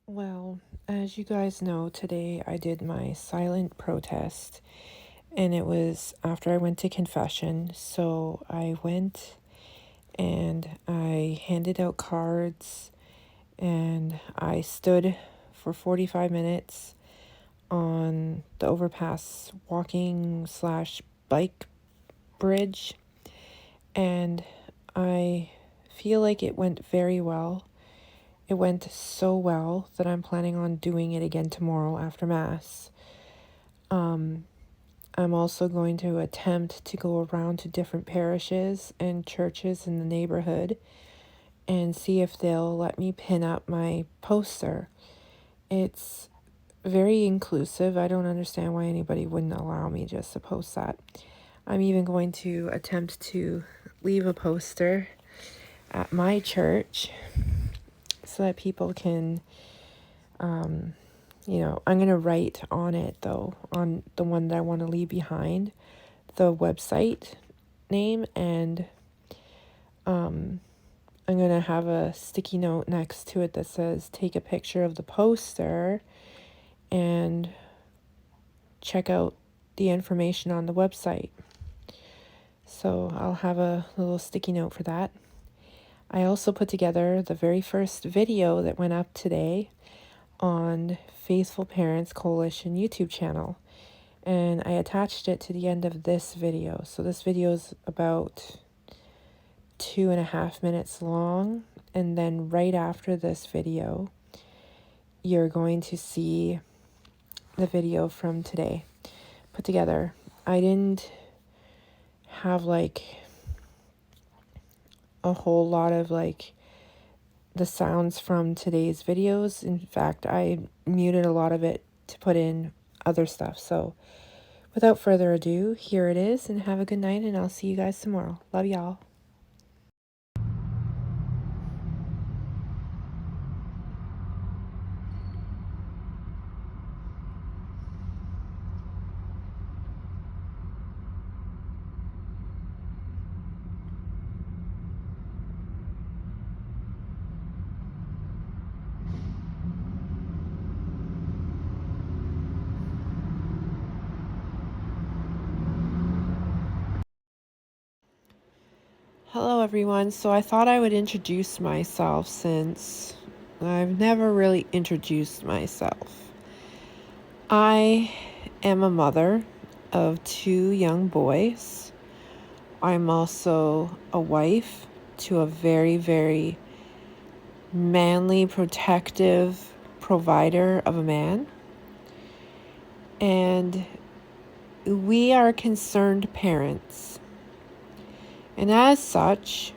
Well, as you guys know, today I did my silent protest, and it was after I went to confession. So I went and I handed out cards and I stood for 45 minutes on the overpass walking slash bike bridge, and I feel like it went very well. It went so well that I'm planning on doing it again tomorrow after Mass. I'm also going to attempt to go around to different parishes and churches in the neighborhood and see if they'll let me pin up my poster. It's very inclusive. I don't understand why anybody wouldn't allow me just to post that. I'm even going to attempt to leave a poster at my church so that people can, I'm going to write on it though, on the one that I want to leave behind, the website name, and I'm going to have a sticky note next to it that says take a picture of the poster and check out the information on the website. So I'll have a little sticky note for that. I also put together the very first video that went up today on Faithful Parents Coalition YouTube channel, and I attached it to the end of this video. So this video is about 2.5 minutes long, and then right after this video you're going to see the video from today put together. I didn't have like a whole lot of like the sounds from today's videos. In fact, I muted a lot of it to put in other stuff. So without further ado, here it is, and have a good night, and I'll see you guys tomorrow. Love y'all. Hello everyone. So I thought I would introduce myself since I've never really introduced myself. I am a mother of 2 young boys. I'm also a wife to a very, very manly, protective provider of a man. And we are concerned parents. And as such,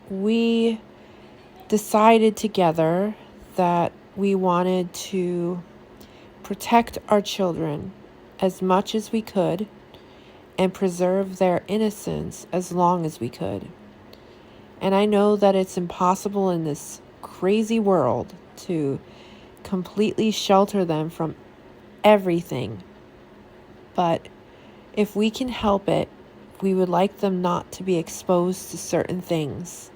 we decided together that we wanted to protect our children as much as we could and preserve their innocence as long as we could. And I know that it's impossible in this crazy world to completely shelter them from everything. But if we can help it, we would like them not to be exposed to certain things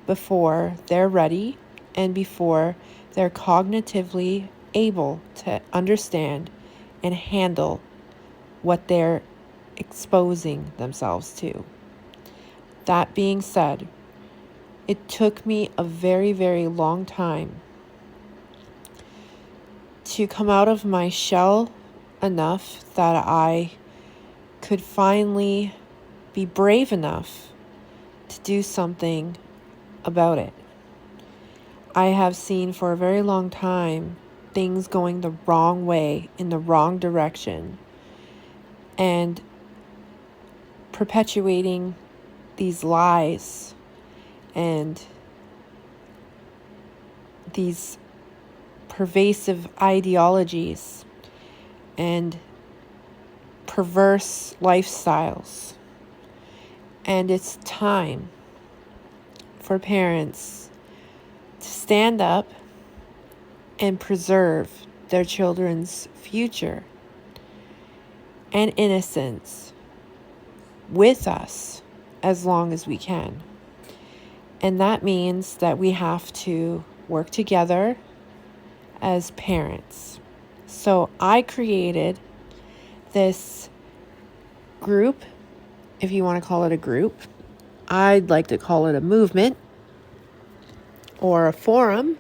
before they're ready and before they're cognitively able to understand and handle what they're exposing themselves to. That being said, it took me a very, very long time to come out of my shell enough that I could finally be brave enough to do something about it. I have seen for a very long time things going the wrong way, in the wrong direction, and perpetuating these lies and these pervasive ideologies and perverse lifestyles. And it's time for parents to stand up and preserve their children's future and innocence with us as long as we can. And that means that we have to work together as parents. So I created this group, if you want to call it a group. I'd like to call it a movement or a forum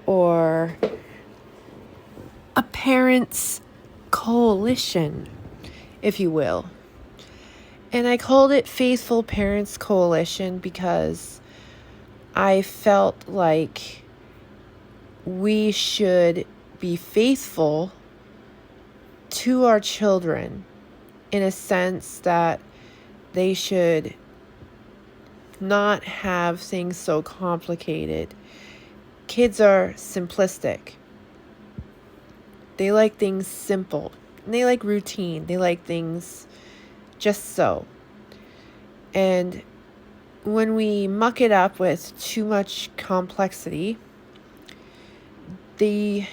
or a parents' coalition, if you will. And I called it Faithful Parents Coalition because I felt like we should be faithful to our children in a sense that they should not have things so complicated. Kids are simplistic. They like things simple. And they like routine. They like things just so. And when we muck it up with too much complexity, they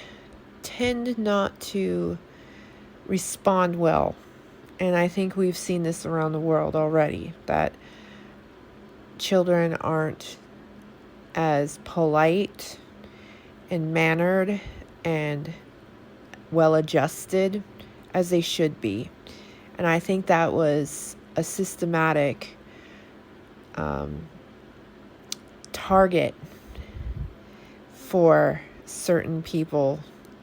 tend not to respond well. And I think we've seen this around the world already, that children aren't as polite and mannered and well-adjusted as they should be. And I think that was a systematic target for certain people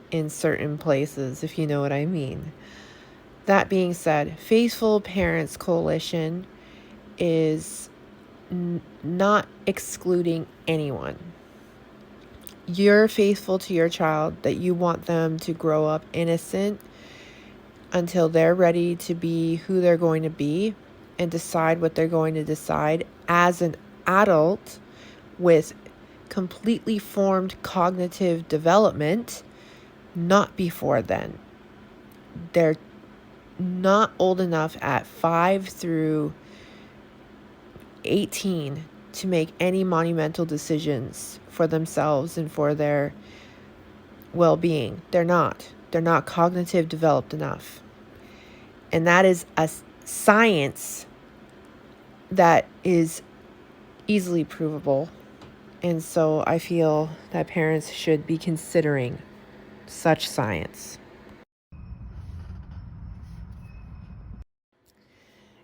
in certain places, if you know what I mean. That being said, Faithful Parents Coalition is not excluding anyone. You're faithful to your child, that you want them to grow up innocent until they're ready to be who they're going to be and decide what they're going to decide as an adult with completely formed cognitive development, not before then. They're not old enough at 5 through 18 to make any monumental decisions for themselves and for their well-being. They're not cognitive developed enough. And that is a science that is easily provable. And so I feel that parents should be considering such science.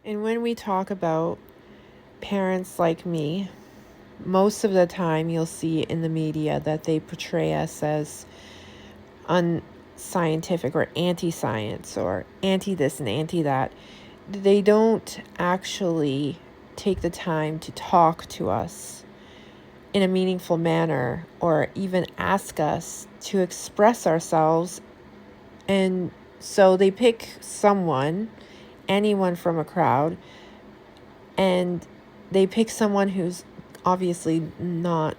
And when we talk about parents like me, most of the time you'll see in the media that they portray us as unscientific or anti-science or anti-this and anti-that. They don't actually take the time to talk to us in a meaningful manner or even ask us to express ourselves. And so they pick anyone from a crowd, and they pick someone who's obviously not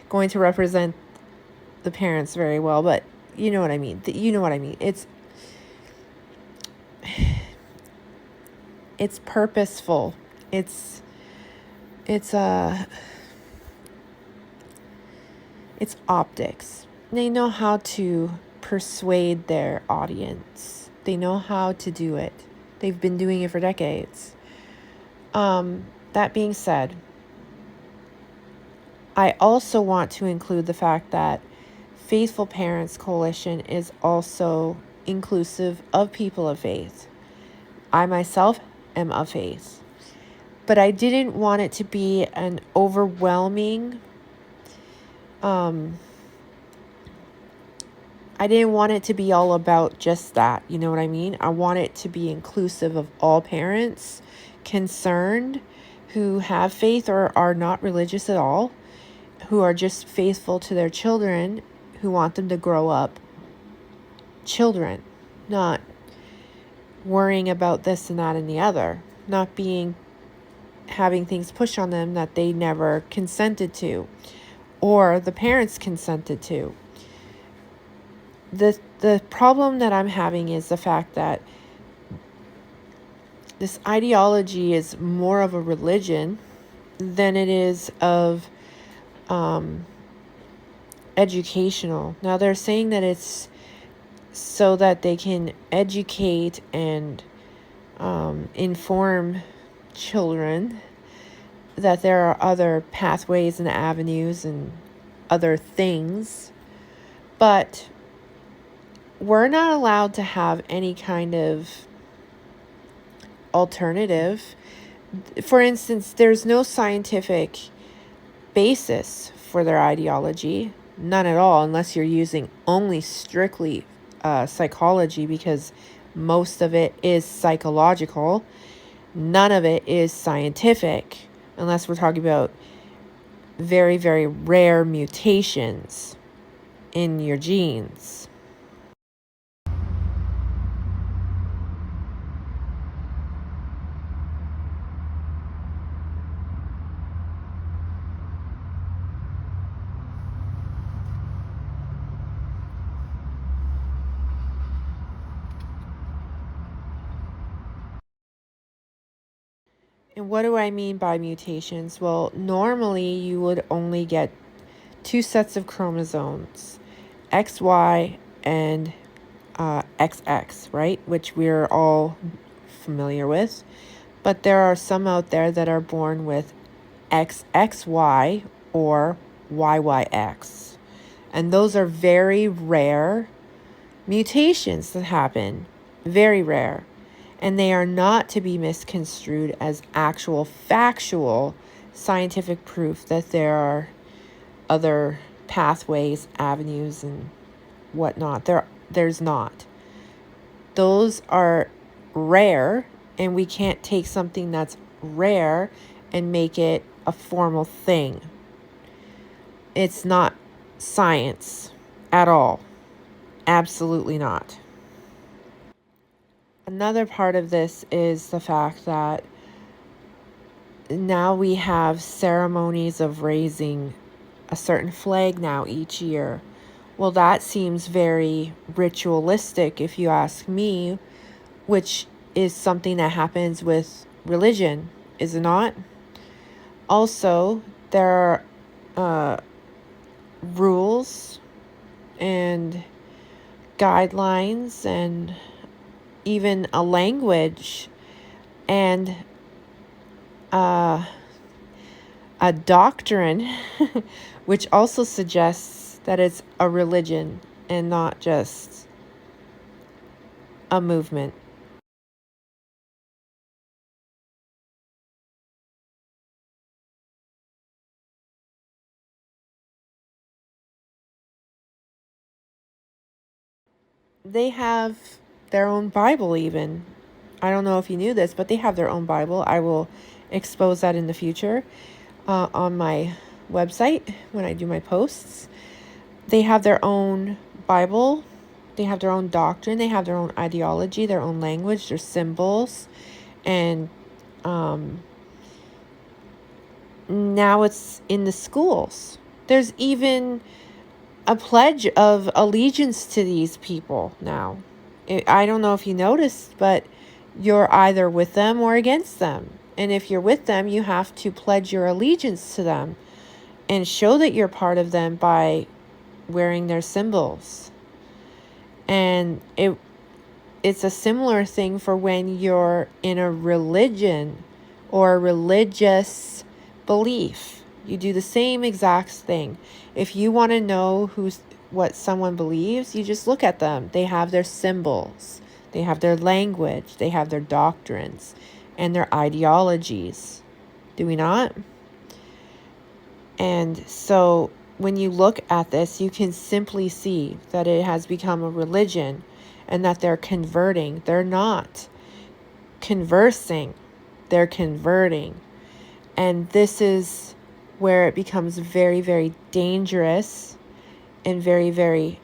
going to represent the parents very well, but you know what I mean. It's purposeful. It's optics. They know how to persuade their audience. They know how to do it. They've been doing it for decades. That being said, I also want to include the fact that Faithful Parents Coalition is also inclusive of people of faith. I myself am of faith. But I didn't want it to be an overwhelming, I didn't want it to be all about just that. You know what I mean? I want it to be inclusive of all parents concerned who have faith or are not religious at all, who are just faithful to their children, who want them to grow up children, not worrying about this and that and the other, not having things pushed on them that they never consented to or the parents consented to. The problem that I'm having is the fact that this ideology is more of a religion than it is of educational. Now they're saying that it's so that they can educate and inform children that there are other pathways and avenues and other things But we're not allowed to have any kind of alternative. For instance, there's no scientific basis for their ideology, none at all, unless you're using only strictly psychology, because most of it is psychological. None of it is scientific, unless we're talking about very, very rare mutations in your genes. And what do I mean by mutations? Well, normally you would only get 2 sets of chromosomes, XY and XX, right? Which we're all familiar with. But there are some out there that are born with XXY or YYX. And those are very rare mutations that happen. Very rare. And they are not to be misconstrued as actual factual scientific proof that there are other pathways, avenues, and whatnot. There's not. Those are rare, and we can't take something that's rare and make it a formal thing. It's not science at all. Absolutely not. Another part of this is the fact that now we have ceremonies of raising a certain flag now each year. Well, that seems very ritualistic, if you ask me, which is something that happens with religion, is it not? Also, there are rules and guidelines and even a language and a doctrine which also suggests that it's a religion and not just a movement. They have their own Bible even. I don't know if you knew this, but they have their own Bible. I will expose that in the future on my website when I do my posts. They have their own Bible. They have their own doctrine. They have their own ideology, their own language, their symbols. And now it's in the schools. There's even a pledge of allegiance to these people now. I don't know if you noticed, but you're either with them or against them. And if you're with them, you have to pledge your allegiance to them and show that you're part of them by wearing their symbols. And it's a similar thing for when you're in a religion or a religious belief. You do the same exact thing. If you want to know what someone believes, you just look at them. They have their symbols. They have their language. They have their doctrines and their ideologies. Do we not? And so when you look at this, you can simply see that it has become a religion and that they're converting. They're not conversing. They're converting. And this is where it becomes very, very dangerous and very, very,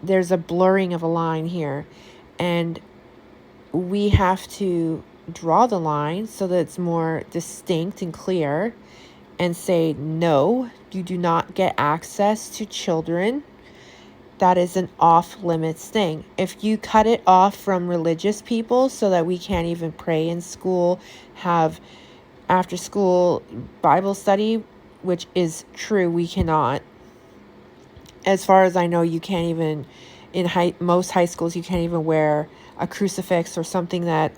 there's a blurring of a line here. And we have to draw the line so that it's more distinct and clear and say, no, you do not get access to children. That is an off-limits thing. If you cut it off from religious people so that we can't even pray in school, have after-school Bible study, which is true, we cannot. As far as I know, you can't even, in most high schools, you can't even wear a crucifix or something that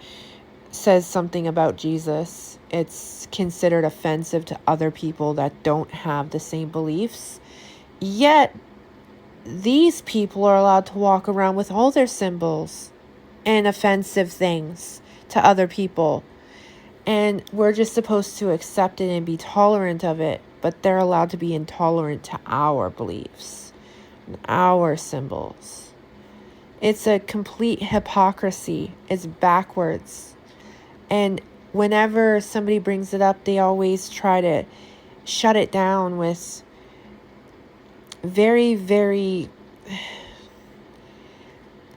says something about Jesus. It's considered offensive to other people that don't have the same beliefs. Yet, these people are allowed to walk around with all their symbols and offensive things to other people. And we're just supposed to accept it and be tolerant of it, but they're allowed to be intolerant to our beliefs, our symbols. It's a complete hypocrisy. It's backwards. And whenever somebody brings it up, they always try to shut it down with very, very,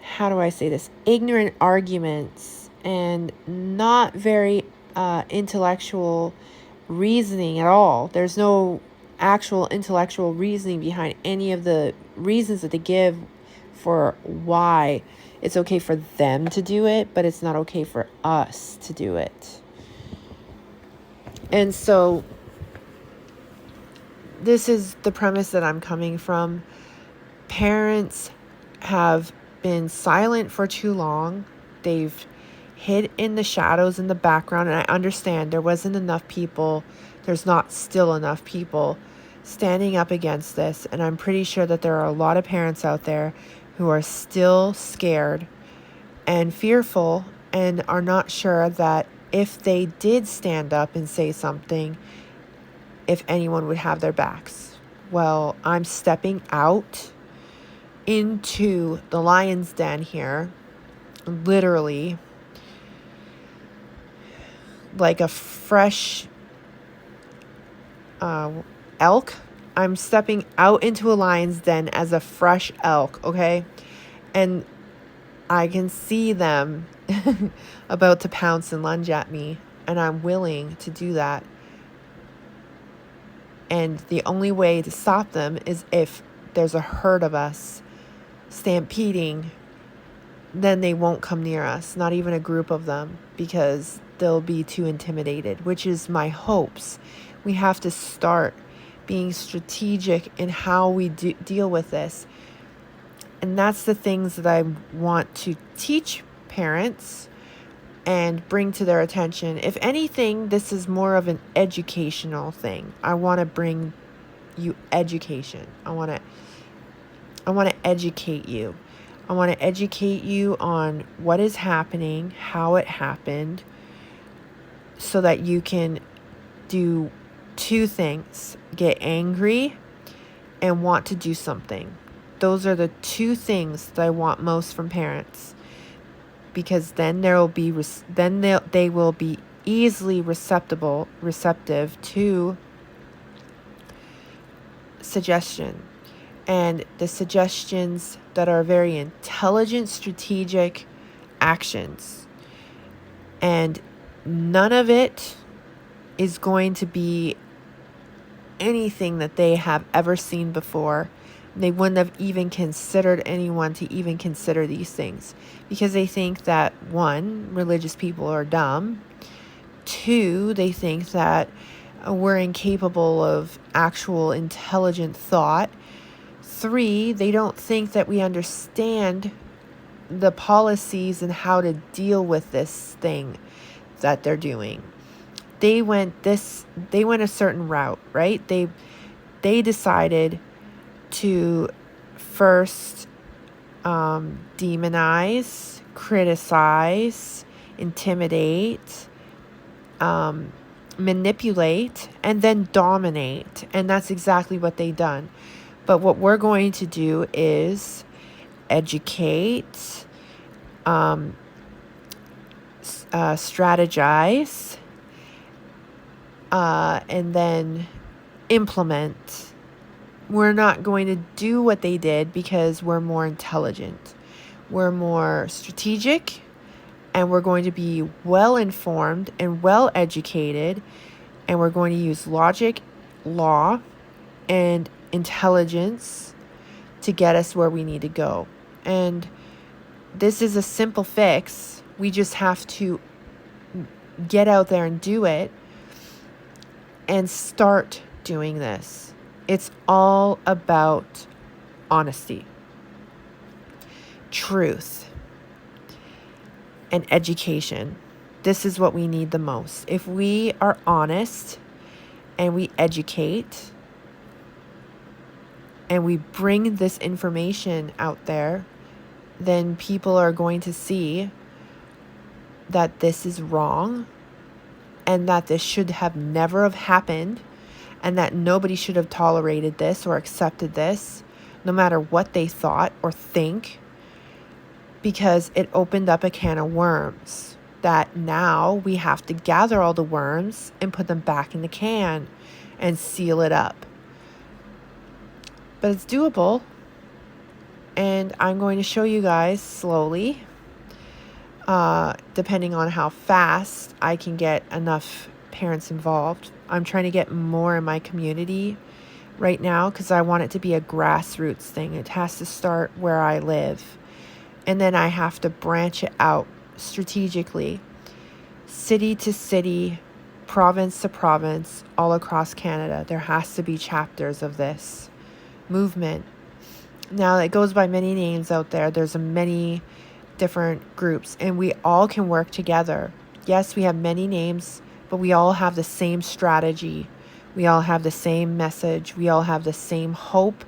how do I say this, ignorant arguments and not very intellectual reasoning at all. There's no actual intellectual reasoning behind any of the reasons that they give for why it's okay for them to do it, but it's not okay for us to do it. And so this is the premise that I'm coming from. Parents have been silent for too long. They've hid in the shadows in the background, and I understand there wasn't enough people. There's not still enough people standing up against this, and I'm pretty sure that there are a lot of parents out there who are still scared and fearful and are not sure that if they did stand up and say something, if anyone would have their backs. Well, I'm stepping out into the lion's den here, literally, like a fresh elk. I'm stepping out into a lion's den as a fresh elk, okay? And I can see them about to pounce and lunge at me, and I'm willing to do that. And the only way to stop them is if there's a herd of us stampeding, then they won't come near us, not even a group of them, because they'll be too intimidated, which is my hopes. We have to start being strategic in how we deal with this. And that's the things that I want to teach parents and bring to their attention. If anything, this is more of an educational thing. I want to bring you education. I want to educate you. I want to educate you on what is happening, how it happened, so that you can do two things: get angry and want to do something. Those are the two things that I want most from parents, because then they will be easily receptive to suggestion, and the suggestions that are very intelligent, strategic actions. And none of it is going to be anything that they have ever seen before. They wouldn't have even considered anyone to even consider these things, because they think that, one, religious people are dumb. Two, they think that we're incapable of actual intelligent thought. Three, they don't think that we understand the policies and how to deal with this thing that they're doing. They went a certain route, right? They decided to first demonize, criticize, intimidate, manipulate, and then dominate. And that's exactly what they've done. But what we're going to do is educate, strategize, and then implement. We're not going to do what they did because we're more intelligent. We're more strategic, and we're going to be well informed and well educated, and we're going to use logic, law, and intelligence to get us where we need to go. And this is a simple fix. We just have to get out there and do it and start doing this. It's all about honesty, truth, and education. This is what we need the most. If we are honest and we educate and we bring this information out there, then people are going to see that this is wrong and that this should have never have happened and that nobody should have tolerated this or accepted this, no matter what they thought or think, because it opened up a can of worms that now we have to gather all the worms and put them back in the can and seal it up. But it's doable, and I'm going to show you guys slowly, depending on how fast I can get enough parents involved. I'm trying to get more in my community right now because I want it to be a grassroots thing. It has to start where I live, and then I have to branch it out strategically, city to city, province to province, all across Canada. There has to be chapters of this movement. Now, it goes by many names out there. There's many different groups, and we all can work together. Yes, we have many names, but we all have the same strategy. We all have the same message. We all have the same hope,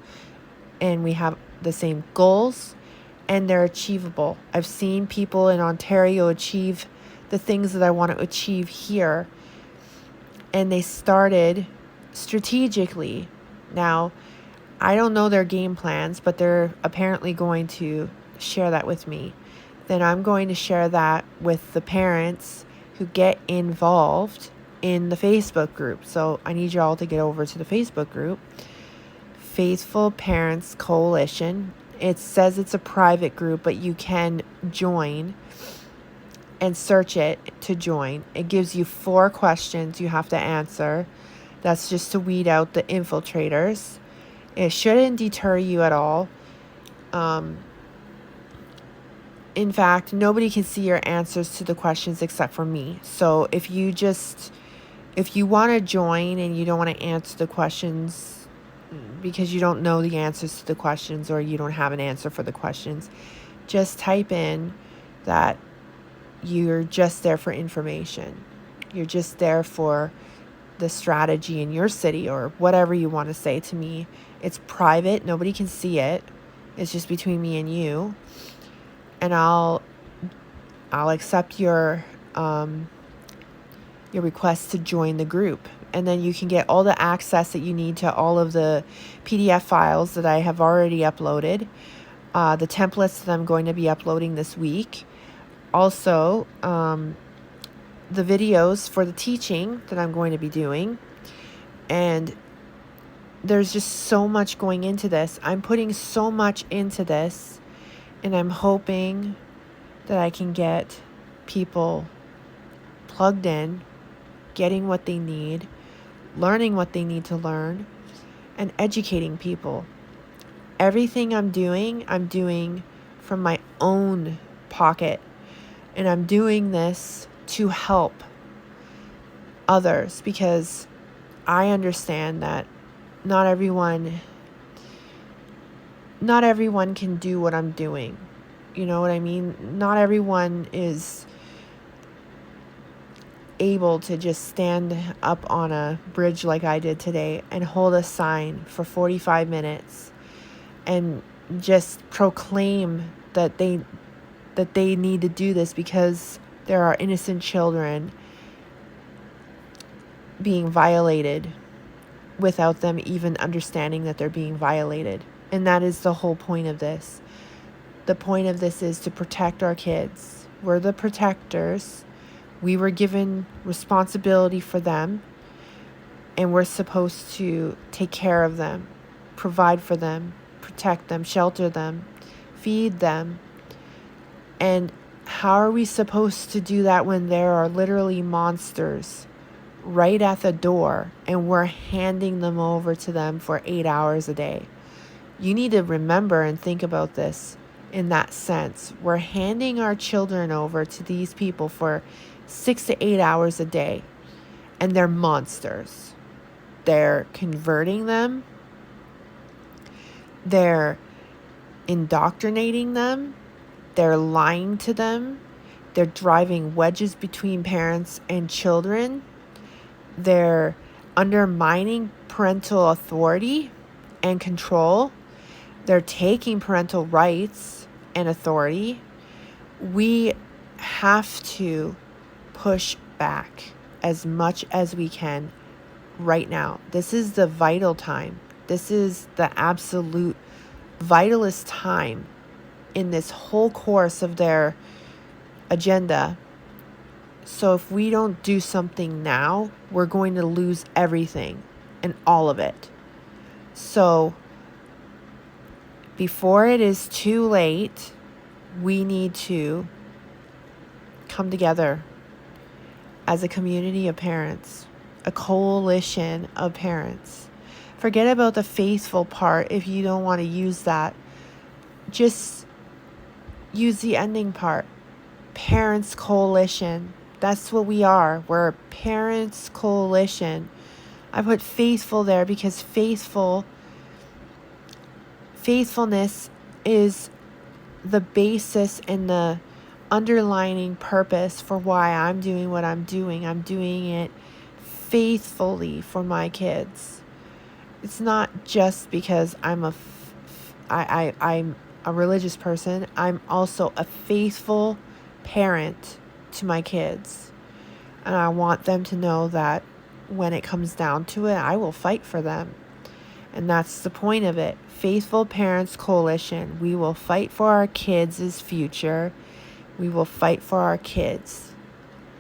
and we have the same goals, and they're achievable. I've seen people in Ontario achieve the things that I want to achieve here, and they started strategically. Now, I don't know their game plans, but they're apparently going to share that with me. Then I'm going to share that with the parents who get involved in the Facebook group. So I need you all to get over to the Facebook group, Faithful Parents Coalition. It says it's a private group, but you can join and search it to join. It gives you 4 questions you have to answer. That's just to weed out the infiltrators. It shouldn't deter you at all. In fact, nobody can see your answers to the questions except for me. So if you want to join and you don't want to answer the questions because you don't know the answers to the questions or you don't have an answer for the questions, just type in that you're just there for information. You're just there for the strategy in your city or whatever you want to say to me. It's private. Nobody can see it. It's just between me and you. And I'll accept your request to join the group. And then you can get all the access that you need to all of the PDF files that I have already uploaded, the templates that I'm going to be uploading this week. Also, the videos for the teaching that I'm going to be doing. And there's just so much going into this. I'm putting so much into this, and I'm hoping that I can get people plugged in, getting what they need, learning what they need to learn, and educating people. Everything I'm doing from my own pocket. And I'm doing this to help others because I understand that not everyone can do what I'm doing. You know what I mean? Not everyone is able to just stand up on a bridge like I did today and hold a sign for 45 minutes and just proclaim that they need to do this because there are innocent children being violated without them even understanding that they're being violated. And that is the whole point of this. The point of this is to protect our kids. We're the protectors. We were given responsibility for them, and we're supposed to take care of them, provide for them, protect them, shelter them, feed them. And how are we supposed to do that when there are literally monsters right at the door and we're handing them over to them for 8 hours a day? You need to remember and think about this in that sense. We're handing our children over to these people for 6 to 8 hours a day, and they're monsters. They're converting them. They're indoctrinating them. They're lying to them. They're driving wedges between parents and children. They're undermining parental authority and control. They're taking parental rights and authority. We have to push back as much as we can right now. This is the vital time. This is the absolute vitalist time in this whole course of their agenda. So if we don't do something now, we're going to lose everything and all of it. So before it is too late, we need to come together as a community of parents, a coalition of parents. Forget about the faithful part if you don't want to use that. Just use the ending part. Parents Coalition. That's what we are. We're a parents coalition. I put faithful there because faithfulness is the basis and the underlining purpose for why I'm doing what I'm doing. I'm doing it faithfully for my kids. It's not just because I'm I'm a religious person. I'm also a faithful parent to my kids. And I want them to know that when it comes down to it, I will fight for them. And that's the point of it. Faithful Parents Coalition. We will fight for our kids' future. We will fight for our kids.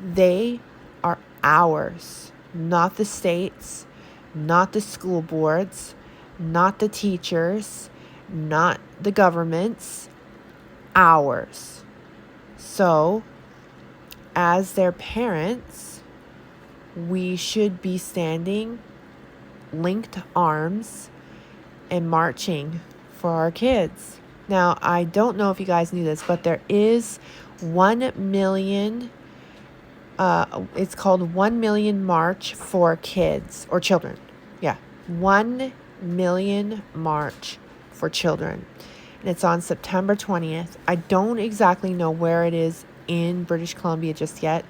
They are ours, not the state's, not the school boards, not the teachers, not the government's, ours. So, as their parents, we should be standing linked arms and marching for our kids. Now, I don't know if you guys knew this, but there is 1 million, it's called 1 million March for Kids or Children. Yeah, 1 million March for Children. And it's on September 20th. I don't exactly know where it is in British Columbia just yet.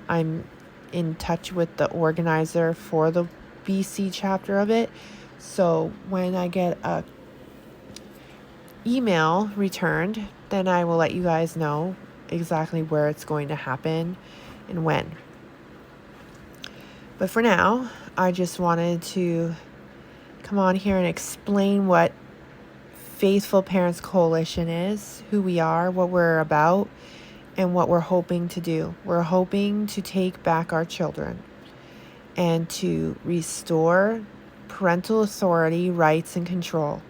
I'm in touch with the organizer for the BC chapter of it. So when I get a email returned, then I will let you guys know exactly where it's going to happen and when. But for now, I just wanted to come on here and explain what Faithful Parents Coalition is, who we are, what we're about, and what we're hoping to do. We're hoping to take back our children and to restore parental authority, rights, and control.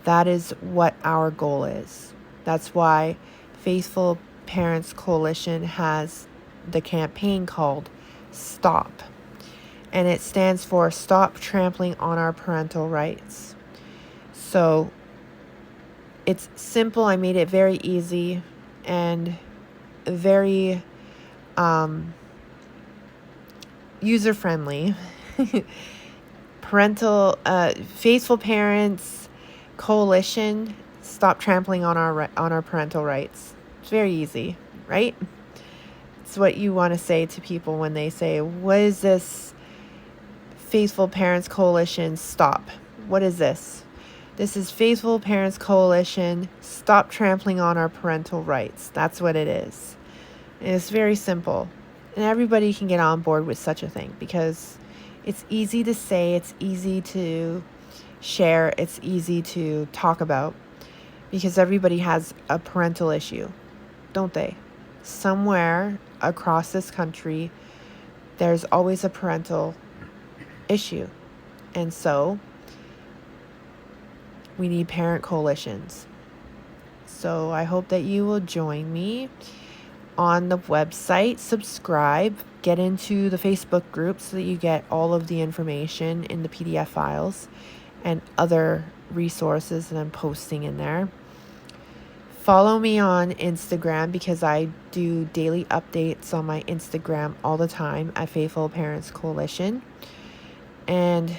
That is what our goal is. That's why Faithful Parents Coalition has the campaign called STOP. And it stands for Stop Trampling on Our Parental Rights. So it's simple. I made it very easy and very user-friendly. Faithful Parents Coalition, Stop Trampling on our parental rights. It's very easy, right? It's what you want to say to people when they say, what is this Faithful Parents Coalition? Stop. What is this? This is Faithful Parents Coalition, Stop Trampling on Our Parental Rights. That's what it is. And it's very simple. And everybody can get on board with such a thing because it's easy to say, it's easy to share, it's easy to talk about because everybody has a parental issue, don't they? Somewhere across this country, there's always a parental issue. And so we need parent coalitions. So I hope that you will join me on the website, subscribe, get into the Facebook group so that you get all of the information in the PDF files and other resources that I'm posting in there. Follow me on Instagram because I do daily updates on my Instagram all the time at Faithful Parents Coalition. And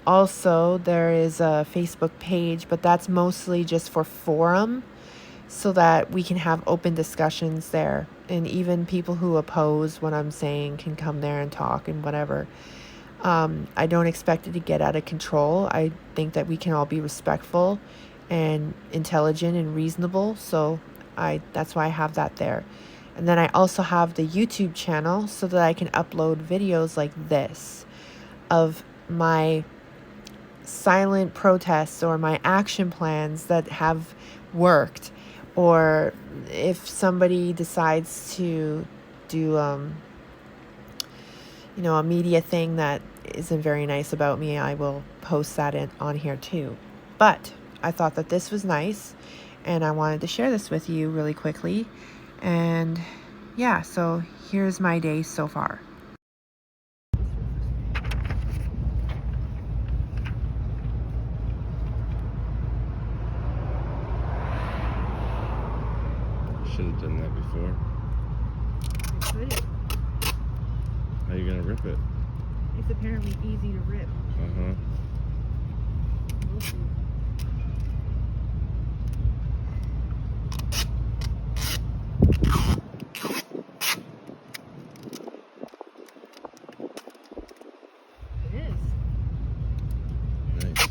also there is a Facebook page, but that's mostly just for forum so that we can have open discussions there. And even people who oppose what I'm saying can come there and talk and whatever. I don't expect it to get out of control. I think that we can all be respectful and intelligent and reasonable. So that's why I have that there. And then I also have the YouTube channel so that I can upload videos like this of my silent protests or my action plans that have worked. Or if somebody decides to do, a media thing that isn't very nice about me, I will post that on here too. But I thought that this was nice, and I wanted to share this with you really quickly. And yeah, so here's my day so far. Should have done that before. I couldn't. How are you gonna rip it? It's apparently easy to rip. Uh-huh. We'll see. It is. Nice.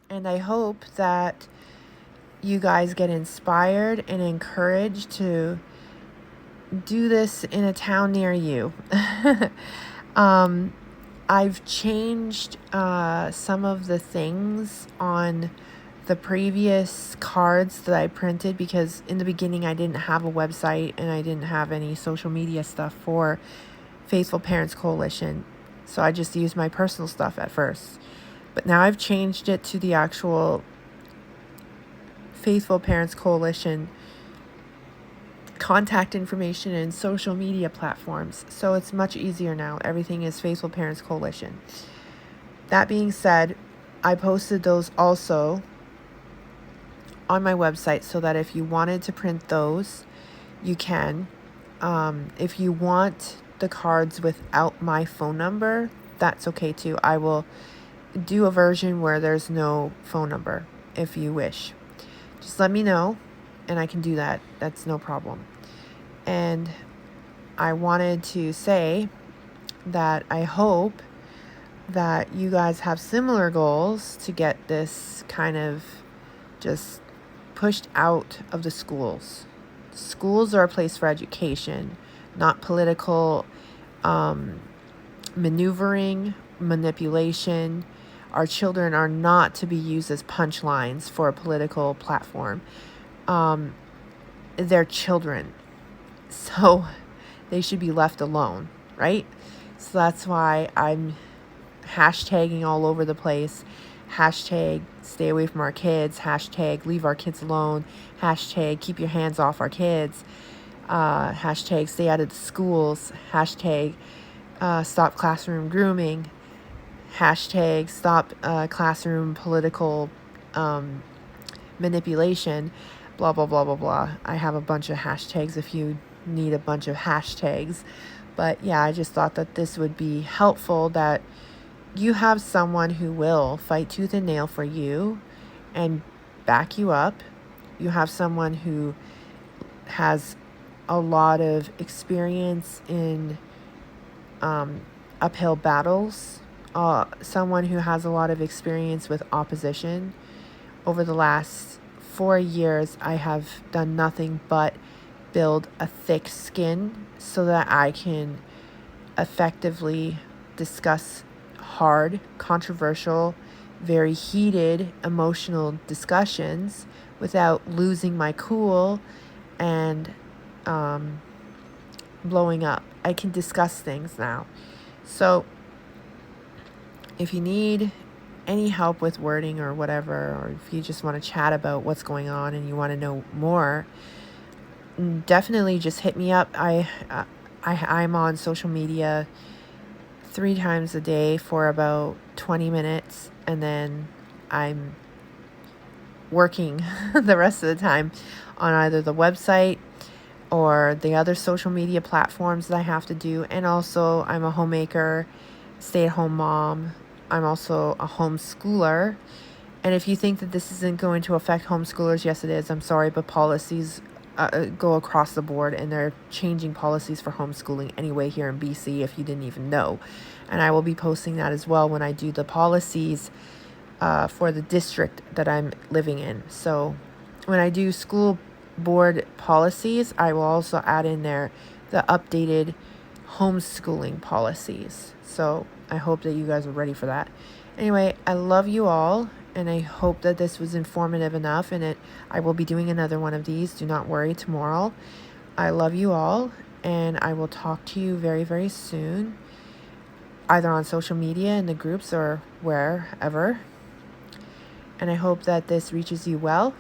And I hope that you guys get inspired and encouraged to do this in a town near you. I've changed some of the things on the previous cards that I printed because in the beginning I didn't have a website and I didn't have any social media stuff for Faithful Parents Coalition. So I just used my personal stuff at first. But now I've changed it to the actual Faithful Parents Coalition contact information and social media platforms. So it's much easier now. Everything is Faithful Parents Coalition. That being said, I posted those also on my website so that if you wanted to print those, you can. If you want the cards without my phone number, that's okay too. I will do a version where there's no phone number if you wish. Just let me know and I can do that. That's no problem. And I wanted to say that I hope that you guys have similar goals to get this kind of just pushed out of the schools. Schools are a place for education, not political maneuvering, manipulation. Our children are not to be used as punchlines for a political platform. They're children, so they should be left alone, right? So that's why I'm hashtagging all over the place. Hashtag stay away from our kids. Hashtag leave our kids alone. Hashtag keep your hands off our kids. Hashtag stay out of the schools. Hashtag stop classroom grooming. Hashtag stop classroom political manipulation. Blah, blah, blah, blah, blah. I have a bunch of hashtags if you need a bunch of hashtags. But yeah, I just thought that this would be helpful, that you have someone who will fight tooth and nail for you and back you up. You have someone who has a lot of experience in uphill battles, someone who has a lot of experience with opposition. Over the last 4 years, I have done nothing but build a thick skin so that I can effectively discuss hard, controversial, very heated, emotional discussions without losing my cool and blowing up. I can discuss things now. So if you need any help with wording or whatever, or if you just want to chat about what's going on and you want to know more, definitely just hit me up. I'm on social media 3 times a day for about 20 minutes, and then I'm working the rest of the time on either the website, or the other social media platforms that I have to do. And also, I'm a homemaker, stay-at-home mom. I'm also a homeschooler. And if you think that this isn't going to affect homeschoolers, yes, it is. I'm sorry, but policies go across the board, and they're changing policies for homeschooling anyway here in BC, if you didn't even know. And I will be posting that as well when I do the policies for the district that I'm living in. So when I do school board policies, I will also add in there the updated homeschooling policies. So I hope that you guys are ready for that. Anyway, I love you all, and I hope that this was informative enough. And I will be doing another one of these. Do not worry, tomorrow. I love you all, and I will talk to you very, very soon, either on social media, in the groups, or wherever. And I hope that this reaches you well.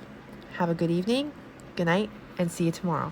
Have a good evening, good night, and see you tomorrow.